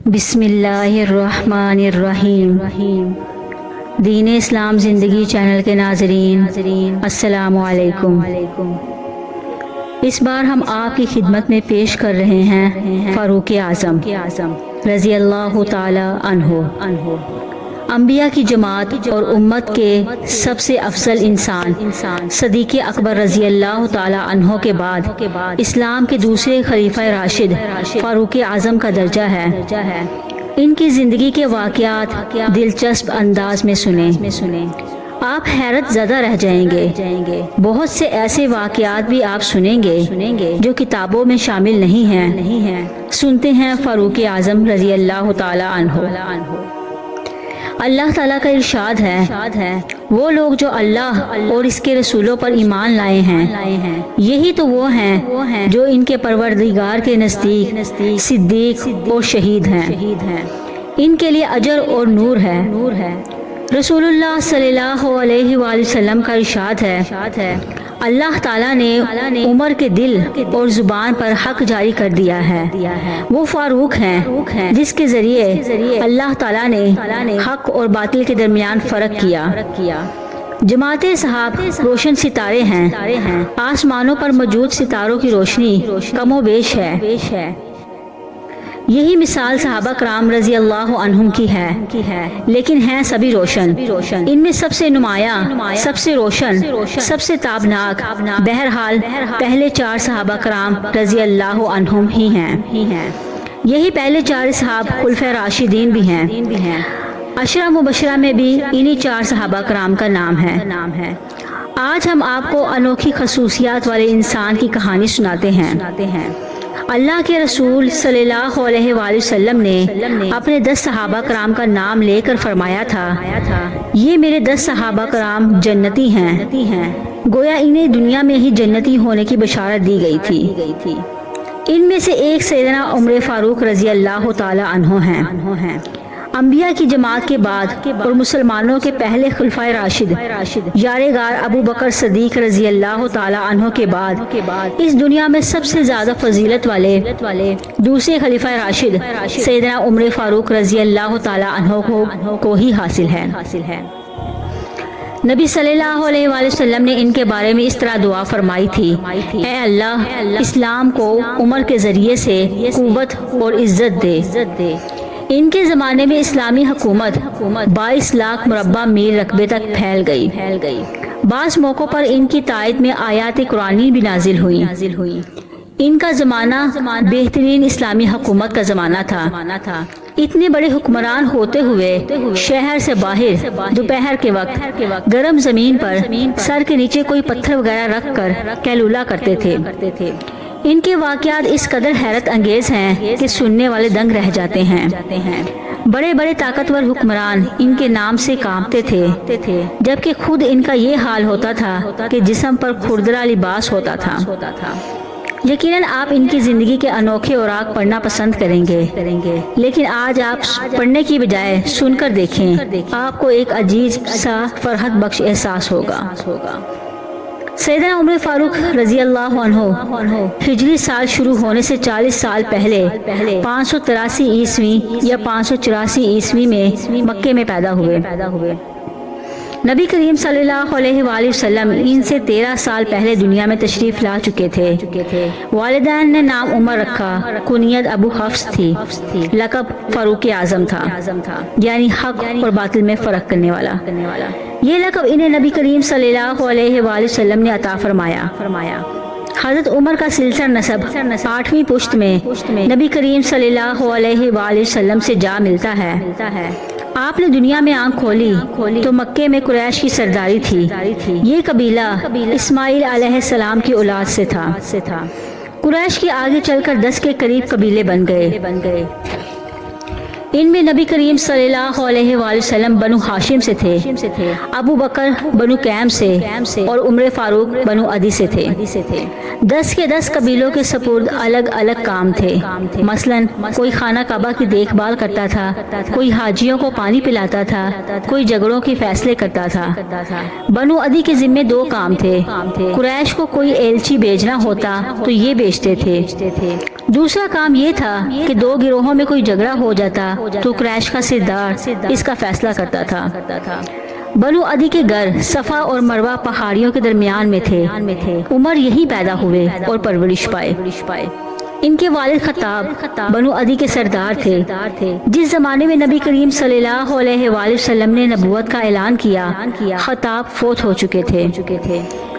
بسم اللہ الرحمن الرحیم۔ دین اسلام زندگی چینل کے ناظرین السلام علیکم۔ اس بار ہم آپ کی خدمت میں پیش کر رہے ہیں فاروق اعظم رضی اللہ تعالی عنہ، انبیاء کی جماعت اور امت کے سب سے افضل انسان صدیق اکبر رضی اللہ تعالی عنہ کے بعد اسلام کے دوسرے خلیفہ راشد فاروق اعظم کا درجہ ہے۔ ان کی زندگی کے واقعات دلچسپ انداز میں سنیں، آپ حیرت زدہ رہ جائیں گے۔ بہت سے ایسے واقعات بھی آپ سنیں گے جو کتابوں میں شامل نہیں ہیں۔ سنتے ہیں فاروق اعظم رضی اللہ تعالی عنہ۔ اللہ تعالیٰ کا ارشاد ہے، وہ لوگ جو اللہ اور اس کے رسولوں پر ایمان لائے ہیں، یہی تو وہ ہیں جو ان کے پروردگار کے نزدیک صدیق اور شہید ہیں۔ ان کے لیے اجر اور نور ہے۔ رسول اللہ صلی اللہ علیہ وآلہ وسلم کا ارشاد ہے، اللہ تعالیٰ نے عمر کے دل اور زبان پر حق جاری کر دیا ہے۔ وہ فاروق ہیں جس کے ذریعے اللہ تعالیٰ نے حق اور باطل کے درمیان فرق کیا۔ جماعت صحاب روشن ستارے ہیں۔ آسمانوں پر موجود ستاروں کی روشنی کم و بیش ہے۔ یہی مثال صحابہ کرام رضی اللہ عنہم کی ہے، لیکن ہیں سبھی روشن۔ ان میں سب سے نمایاں، سب سے روشن، سب سے تابناک بہرحال پہلے چار صحابہ کرام رضی اللہ عنہم ہی ہیں۔ یہی پہلے چار صحاب خلفۂ راشدین بھی ہیں۔ عشرہ مبشرہ میں بھی انہی چار صحابہ کرام کا نام ہے۔ آج ہم آپ کو انوکھی خصوصیات والے انسان کی کہانی سناتے ہیں۔ اللہ کے رسول صلی اللہ علیہ وآلہ وسلم نے اپنے 10 صحابہ کرام کا نام لے کر فرمایا تھا، یہ میرے 10 صحابہ کرام جنتی ہیں۔ گویا انہیں دنیا میں ہی جنتی ہونے کی بشارت دی گئی تھی۔ ان میں سے ایک سیدنا عمر فاروق رضی اللہ تعالی عنہ ہیں۔ انبیاء کی جماعت کے بعد اور مسلمانوں کے پہلے خلفۂ راشد یارغار ابو بکر صدیق رضی اللہ تعالی عنہ کے بعد اس دنیا میں سب سے زیادہ فضیلت والے دوسرے خلیفہ راشد سیدنا عمر فاروق رضی اللہ تعالی عنہ کو ہی حاصل ہے۔ نبی صلی اللہ علیہ وآلہ وسلم نے ان کے بارے میں اس طرح دعا فرمائی تھی، اے اللہ اسلام کو عمر کے ذریعے سے قوت اور عزت دے۔ ان کے زمانے میں اسلامی حکومت 22 لاکھ مربع میل رقبے تک پھیل گئی۔ بعض موقعوں پر ان کی تائید میں آیات قرآنی بھی نازل ہوئی۔ ان کا زمانہ بہترین اسلامی حکومت کا زمانہ تھا۔ اتنے بڑے حکمران ہوتے ہوئے شہر سے باہر دوپہر کے وقت گرم زمین پر سر کے نیچے کوئی پتھر وغیرہ رکھ کر کیلولا کرتے تھے۔ ان کے واقعات اس قدر حیرت انگیز ہیں کہ سننے والے دنگ رہ جاتے ہیں۔ بڑے بڑے طاقتور حکمران ان کے نام سے کانپتے تھے، جبکہ خود ان کا یہ حال ہوتا تھا کہ جسم پر کھردرا لباس ہوتا تھا۔ یقیناً آپ ان کی زندگی کے انوکھے اوراق پڑھنا پسند کریں گے، لیکن آج آپ پڑھنے کی بجائے سن کر دیکھیں، آپ کو ایک عجیب سا فرحت بخش احساس ہوگا۔ سیدنا عمر فاروق رضی اللہ عنہ ہجری سال شروع ہونے سے 40 سال پہلے 583 عیسوی یا 584 عیسوی میں مکے میں پیدا ہوئے۔ نبی کریم صلی اللہ علیہ وآلہ وسلم ان سے 13 سال پہلے دنیا میں تشریف لا چکے تھے۔ والدین نے نام عمر رکھا، کنیت ابو حفص تھی، لقب فاروق اعظم تھا، یعنی حق اور باطل میں فرق کرنے والا۔ یہ لقب انہیں نبی کریم صلی اللہ علیہ وآلہ وسلم نے عطا فرمایا۔ حضرت عمر کا سلسلہ نسب 8ویں پشت میں نبی کریم صلی اللہ علیہ وآلہ وسلم سے جا ملتا ہے۔ آپ نے دنیا میں آنکھ کھولی تو مکے میں قریش کی سرداری تھی۔ یہ قبیلہ اسماعیل علیہ السلام کی اولاد سے تھا۔ قریش کی آگے چل کر 10 کے قریب قبیلے بن گئے۔ ان میں نبی کریم صلی اللہ علیہ وآلہ وسلم بنو ہاشم سے تھے، ابو بکر بنو کیم سے اور عمر فاروق بنو عدی سے تھے۔ 10 کے 10 قبیلوں کے سپرد الگ الگ کام تھے۔ مثلا کوئی خانہ کعبہ کی دیکھ بھال کرتا تھا، کوئی حاجیوں کو پانی پلاتا تھا، کوئی جھگڑوں کے فیصلے کرتا تھا۔ بنو عدی کے ذمے 2 کام تھے۔ قریش کو کوئی ایلچی بھیجنا ہوتا تو یہ بھیجتے تھے، دوسرا کام یہ تھا کہ دو گروہوں میں کوئی جھگڑا ہو جاتا تو قریش کا سردار اس کا فیصلہ کرتا تھا۔ بنو عدی کے گھر صفا اور مروہ پہاڑیوں کے درمیان میں تھے۔ عمر یہی پیدا ہوئے اور پرورش پائے۔ ان کے والد خطاب بنو عدی کے سردار تھے۔ جس زمانے میں نبی کریم صلی اللہ علیہ وآلہ وسلم نے نبوت کا اعلان کیا، خطاب فوت ہو چکے تھے۔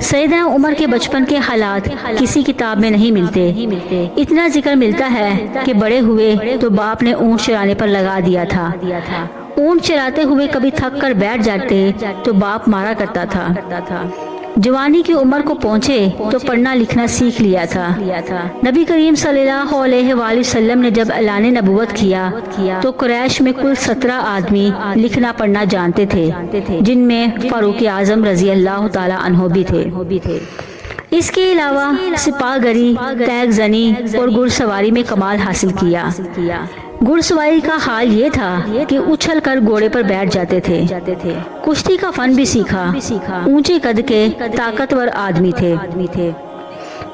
سیدنا عمر کے بچپن کے حالات کسی کتاب میں نہیں ملتے۔ اتنا ذکر ملتا ہے کہ بڑے ہوئے تو باپ نے اونٹ چرانے پر لگا دیا تھا۔ اونٹ چراتے ہوئے کبھی تھک کر بیٹھ جاتے تو باپ مارا کرتا تھا۔ جوانی کی عمر کو پہنچے تو پڑھنا لکھنا سیکھ لیا تھا۔ نبی کریم صلی اللہ علیہ وآلہ وسلم نے جب اعلان نبوت کیا تو قریش میں کل 17 آدمی لکھنا پڑھنا جانتے تھے، جن میں فاروق اعظم رضی اللہ تعالی عنہ بھی تھے۔ اس کے علاوہ سپاہ گری، تیغ زنی اور گھڑ سواری میں کمال حاصل کیا۔ گھڑ سواری کا حال یہ تھا کہ اچھل کر گھوڑے پر بیٹھ جاتے تھے۔ کشتی کا فن بھی سیکھا۔ اونچے قد کے طاقتور آدمی تھے۔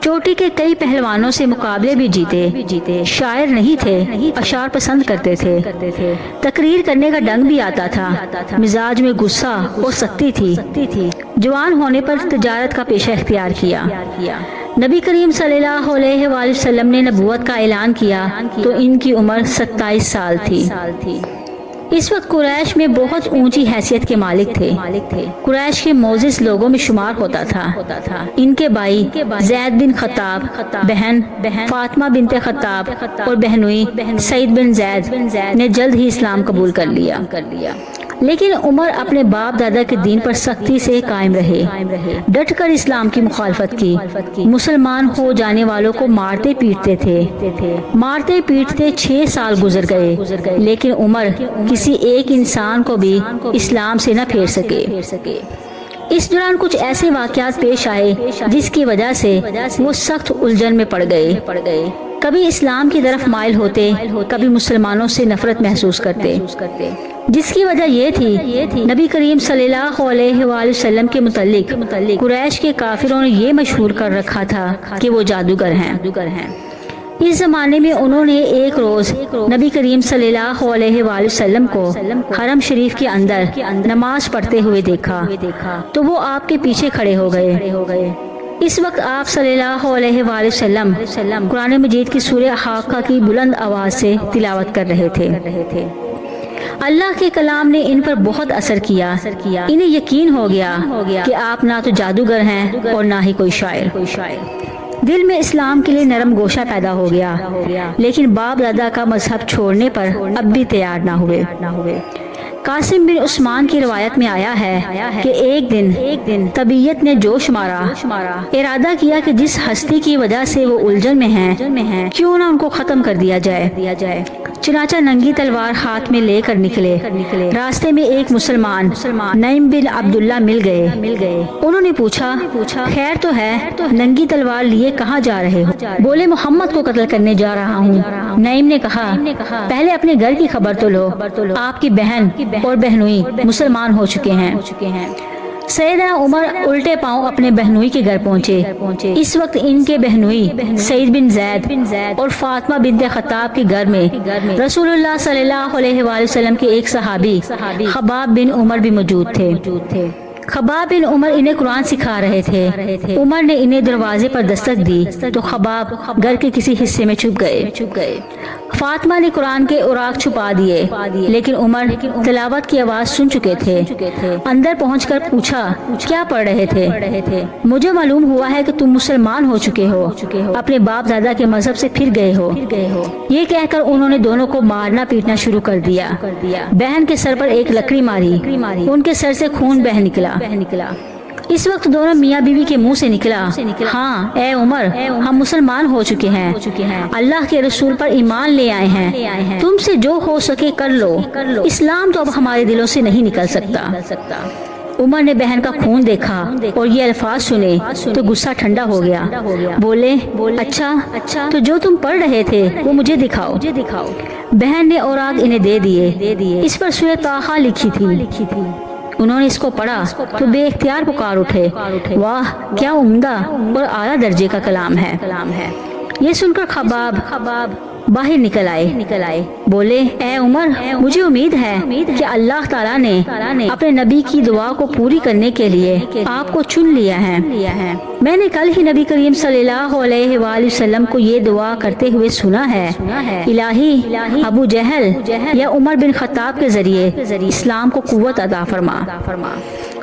چوٹی کے کئی پہلوانوں سے مقابلے بھی جیتے۔ شاعر نہیں تھے، اشعار پسند کرتے تھے۔ تقریر کرنے کا ڈنگ بھی آتا تھا۔ مزاج میں غصہ اور سختی تھی۔ جوان ہونے پر تجارت کا پیشہ اختیار کیا۔ نبی کریم صلی اللہ علیہ وآلہ وسلم نے نبوت کا اعلان کیا تو ان کی عمر 27 سال تھی۔ اس وقت قریش میں بہت اونچی حیثیت کے مالک تھے۔ قریش کے معزز لوگوں میں شمار ہوتا تھا۔ ان کے بھائی زید بن خطاب، بہن فاطمہ بنت خطاب اور بہنوئی سعید بن زید نے جلد ہی اسلام قبول کر لیا۔ لیکن عمر اپنے باپ دادا کے دین پر سختی سے قائم رہے، ڈٹ کر اسلام کی مخالفت کی۔ مسلمان ہو جانے والوں کو مارتے پیٹتے تھے۔ مارتے پیٹتے 6 سال گزر گئے، لیکن عمر کسی ایک انسان کو بھی اسلام سے نہ پھیر سکے۔ اس دوران کچھ ایسے واقعات پیش آئے جس کی وجہ سے وہ سخت الجھن میں پڑ گئے۔ کبھی اسلام کی طرف مائل ہوتے، کبھی مسلمانوں سے نفرت محسوس کرتے، جس کی وجہ یہ تھی نبی کریم صلی اللہ علیہ وآلہ وسلم کے متعلق قریش کے کافروں نے یہ مشہور کر رکھا تھا کہ وہ جادوگر ہیں۔ اس زمانے میں انہوں نے ایک روز نبی کریم صلی اللہ علیہ وآلہ وسلم کو حرم شریف کے اندر نماز پڑھتے ہوئے دیکھا تو وہ آپ کے پیچھے کھڑے ہو گئے۔ اس وقت آپ صلی اللہ علیہ وآلہ وسلم قرآن مجید کی سورہ حاقہ کی بلند آواز سے تلاوت کر رہے تھے۔ اللہ کے کلام نے ان پر بہت اثر کیا۔ انہیں یقین ہو گیا کہ آپ نہ تو جادوگر ہیں اور نہ ہی کوئی شاعر۔ دل میں اسلام کے لیے نرم گوشہ پیدا ہو گیا، لیکن باپ دادا کا مذہب چھوڑنے پر اب بھی تیار نہ ہوئے۔ قاسم بن عثمان کی روایت میں آیا ہے کہ ایک دن طبیعت نے جوش مارا، ارادہ کیا کہ جس ہستی کی وجہ سے وہ الجھن میں ہیں کیوں نہ ان کو ختم کر دیا جائے۔ چنانچہ ننگی تلوار ہاتھ میں لے کر نکلے۔ راستے میں ایک مسلمان نعیم بن عبداللہ مل گئے۔ انہوں نے پوچھا خیر تو ہے، ننگی تلوار لیے کہاں جا رہے ہو؟ بولے محمد کو قتل کرنے جا رہا ہوں۔ نعیم نے کہا پہلے اپنے گھر کی خبر تو لو، آپ کی بہن اور بہنوئی مسلمان ہو چکے ہیں۔ سیدنا عمر الٹے پاؤں اپنے بہنوئی کے گھر پہنچے۔ اس وقت ان کے بہنوئی سعید بن زید اور فاطمہ بنت خطاب کے گھر میں رسول اللہ صلی اللہ علیہ وآلہ وسلم کے ایک صحابی خباب بن عمر بھی موجود تھے۔ خباب بن عمر انہیں قرآن سکھا رہے تھے۔ عمر نے انہیں دروازے پر دستک دی تو خباب گھر کے کسی حصے میں چھپ گئے۔ فاطمہ نے قرآن کے اوراق چھپا دیے، لیکن عمر تلاوت کی آواز سن چکے تھے۔ اندر پہنچ کر پوچھا کیا پڑھ رہے تھے؟ مجھے معلوم ہوا ہے کہ تم مسلمان ہو چکے ہو، اپنے باپ دادا کے مذہب سے پھر گئے ہو۔ یہ کہہ کر انہوں نے دونوں کو مارنا پیٹنا شروع کر دیا۔ بہن کے سر پر ایک لکڑی ماری، ان کے سر سے خون بہہ نکلا۔ اس وقت دونوں میاں بیوی کے منہ سے نکلا ہاں اے عمر، ہم مسلمان ہو چکے ہیں، اللہ کے رسول پر ایمان لے آئے ہیں، تم سے جو ہو سکے کر لو، اسلام تو اب ہمارے دلوں سے نہیں نکل سکتا۔ عمر نے بہن کا خون دیکھا اور یہ الفاظ سنے تو غصہ ٹھنڈا ہو گیا۔ بولے اچھا تو جو تم پڑھ رہے تھے وہ مجھے دکھاؤ۔ بہن نے اوراق انہیں دے دیے، اس پر سورہ طٰہٰ لکھی تھی۔ انہوں نے اس کو پڑھا تو بے اختیار پکار اٹھے واہ کیا عمدہ اور اعلیٰ درجے کا کلام ہے۔ یہ سن کر خباب باہر نکل آئے بولے اے عمر مجھے امید ہے کہ اللہ تعالیٰ نے اپنے نبی کی دعا کو پوری کرنے کے لیے آپ کو چن لیا ہے۔ میں نے کل ہی نبی کریم صلی اللہ علیہ وآلہ وسلم کو یہ دعا کرتے ہوئے سنا ہے، الہی ابو جہل یا عمر بن خطاب کے ذریعے اسلام کو قوت عطا فرما۔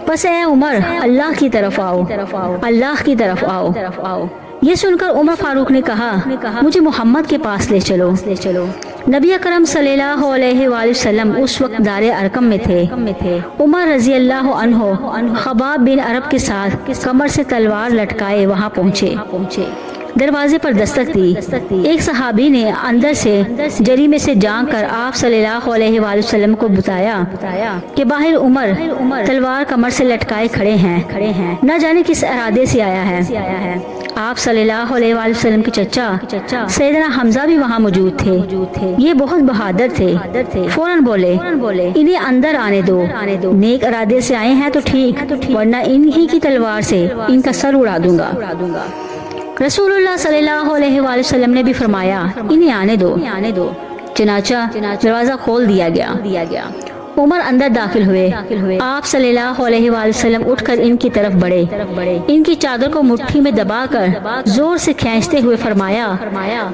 بس اے عمر اللہ کی طرف آؤ۔ یہ سن کر عمر فاروق نے کہا مجھے محمد کے پاس لے چلو۔ نبی اکرم صلی اللہ علیہ وآلہ وسلم اس وقت دار ارقم میں تھے۔ عمر رضی اللہ عنہ خباب بن عرب کے ساتھ کمر سے تلوار لٹکائے وہاں پہنچے۔ دروازے پر دستک دی۔ ایک صحابی نے اندر سے جری میں سے جھانک کر آپ صلی اللہ علیہ وآلہ وسلم کو بتایا کہ باہر عمر تلوار کمر سے لٹکائے کھڑے ہیں، نہ جانے کس ارادے سے آیا ہے۔ آپ صلی اللہ علیہ وآلہ وسلم کے چچا سیدنا حمزہ بھی وہاں موجود تھے۔ یہ بہت بہادر تھے، فوراً بولے انہیں اندر آنے دو، نیک ارادے سے آئے ہیں تو ٹھیک، ورنہ انہی کی تلوار سے ان کا سر اڑا دوں گا۔ رسول اللہ صلی اللہ علیہ وآلہ وسلم نے بھی فرمایا انہیں آنے دو۔ چنانچہ دروازہ کھول دیا گیا۔ عمر اندر داخل ہوئے۔ آپ صلی اللہ علیہ وآلہ وسلم اٹھ کر ان کی طرف بڑھے، ان کی چادر کو مٹھی میں دبا کر زور سے کھینچتے ہوئے فرمایا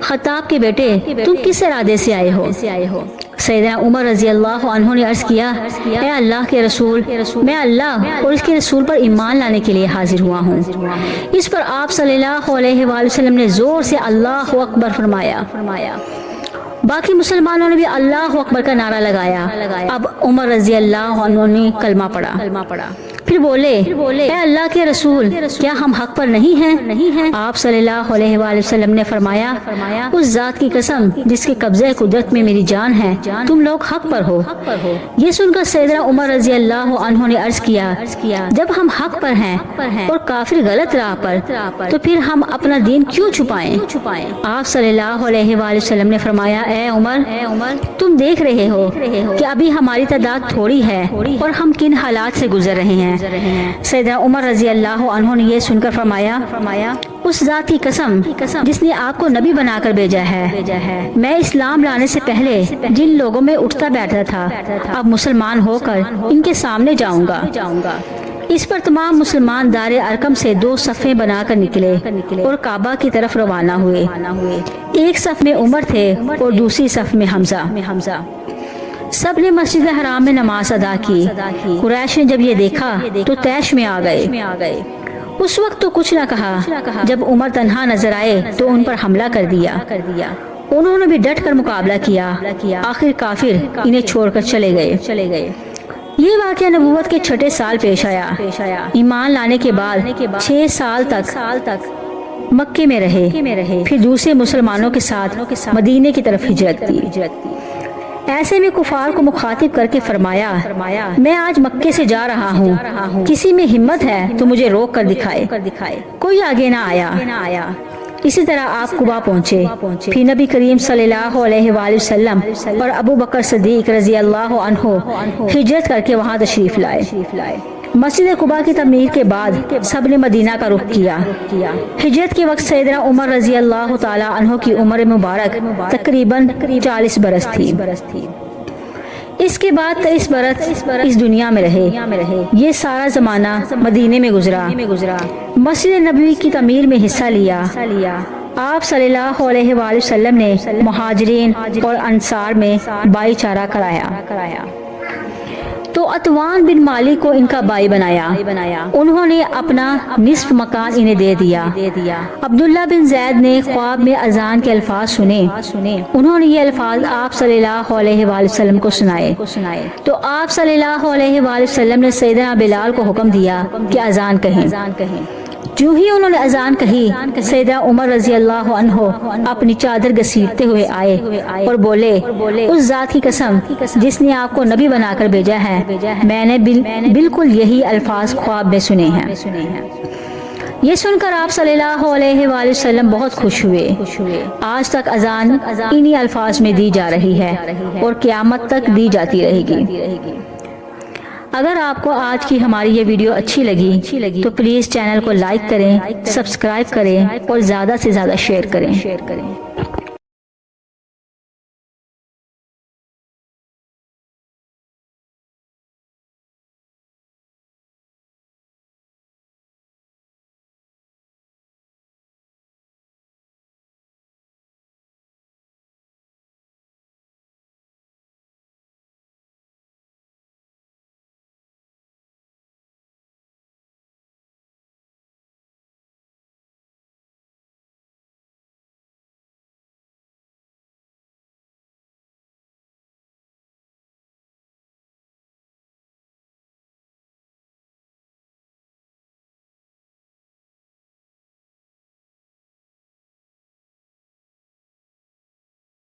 خطاب کے بیٹے تم کس ارادے سے آئے ہو؟ سیدنا عمر رضی اللہ عنہ نے عرض کیا اے اللہ کے رسول، میں اللہ اور اس کے رسول پر ایمان لانے کے لیے حاضر ہوا ہوں۔ اس پر آپ صلی اللہ علیہ وآلہ وسلم نے زور سے اللہ اکبر فرمایا۔ باقی مسلمانوں نے بھی اللہ اکبر کا نعرہ لگایا۔ اب عمر رضی اللہ عنہ نے کلمہ پڑھا، پھر بولے اے اللہ کے رسول کیا ہم حق پر نہیں ہیں؟ آپ صلی اللہ علیہ وآلہ وسلم نے فرمایا اس ذات کی قسم جس کے قبضہ قدرت میں میری جان ہے، تم لوگ حق پر ہو۔ یہ سن کر سیدنا عمر رضی اللہ عنہ نے عرض کیا جب ہم حق پر ہیں اور کافر غلط راہ پر تو پھر ہم اپنا دین کیوں چھپائیں؟ آپ صلی اللہ علیہ وآلہ وسلم نے فرمایا اے عمر تم دیکھ رہے ہو کہ ابھی ہماری تعداد تھوڑی ہے اور ہم کن حالات سے گزر رہے ہیں۔ سیدنا عمر رضی اللہ عنہ نے یہ سن کر فرمایا اس ذات کی قسم جس نے آپ کو نبی بنا کر بھیجا ہے، میں اسلام لانے سے پہلے جن لوگوں میں اٹھتا بیٹھتا تھا اب مسلمان ہو کر ان کے سامنے جاؤں گا۔ اس پر تمام مسلمان دار ارقم سے 2 صفیں بنا کر نکلے اور کعبہ کی طرف روانہ ہوئے۔ ایک صف میں عمر تھے اور دوسری صف میں حمزہ۔ سب نے مسجد حرام میں نماز ادا کی۔ قریش نے جب یہ دیکھا تو طیش میں آ گئے۔ اس وقت تو کچھ نہ کہا، جب عمر تنہا نظر آئے تو ان پر حملہ کر دیا۔ انہوں نے بھی ڈٹ کر مقابلہ کیا، آخر کافر انہیں چھوڑ کر چلے گئے۔ یہ واقعہ نبوت کے 6 سال پیش آیا۔ ایمان لانے کے بعد 6 سال تک مکے میں رہے، پھر دوسرے مسلمانوں کے ساتھ مدینے کی طرف ہجرت کی۔ ایسے میں کفار کو مخاطب کر کے فرمایا میں آج مکے سے جا رہا ہوں، کسی میں ہمت ہے تو مجھے روک کر دکھائے۔ کوئی آگے نہ آیا۔ اسی طرح آپ قبا پہنچے، پھر نبی کریم صلی اللہ علیہ وآلہ وسلم اور ابو بکر صدیق رضی اللہ عنہ ہجرت کر کے وہاں تشریف لائے۔ مسجد قبا کی تعمیر کے بعد سب نے مدینہ کا رخ کیا۔ ہجرت کے وقت سیدنا عمر رضی اللہ تعالی عنہ کی عمر مبارک تقریباً 40 برس تھی۔ اس کے بعد 23 برس اس دنیا میں رہے۔ یہ سارا زمانہ مدینے میں گزرا۔ مسجد نبوی کی تعمیر میں حصہ لیا۔ آپ صلی اللہ علیہ وآلہ وسلم نے مہاجرین اور انصار میں بھائی چارہ کرایا تو عتوان بن مالک کو ان کا بھائی بنایا۔ انہوں نے اپنا نصف مکان انہیں دے دیا۔ عبداللہ بن زید نے خواب میں اذان کے الفاظ سنے۔ انہوں نے یہ الفاظ آپ صلی اللہ علیہ وآلہ وسلم کو سنائے تو آپ صلی اللہ علیہ وآلہ وسلم نے سیدنا بلال کو حکم دیا کہ اذان کہیں۔ جو ہی انہوں نے اذان کہی سیدنا عمر رضی اللہ عنہ اپنی چادر گھسیٹتے ہوئے آئے اور بولے اس ذات کی قسم جس نے آپ کو نبی بنا کر بھیجا ہے، میں نے بالکل یہی الفاظ خواب میں سنے ہیں۔ یہ سن کر آپ صلی اللہ علیہ وآلہ وسلم بہت خوش ہوئے۔ آج تک اذان انہی الفاظ میں دی جا رہی ہے اور قیامت تک دی جاتی رہے گی۔ اگر آپ کو آج کی ہماری یہ ویڈیو اچھی لگی تو پلیز چینل کو لائک کریں، سبسکرائب کریں اور زیادہ سے زیادہ شیئر کریں۔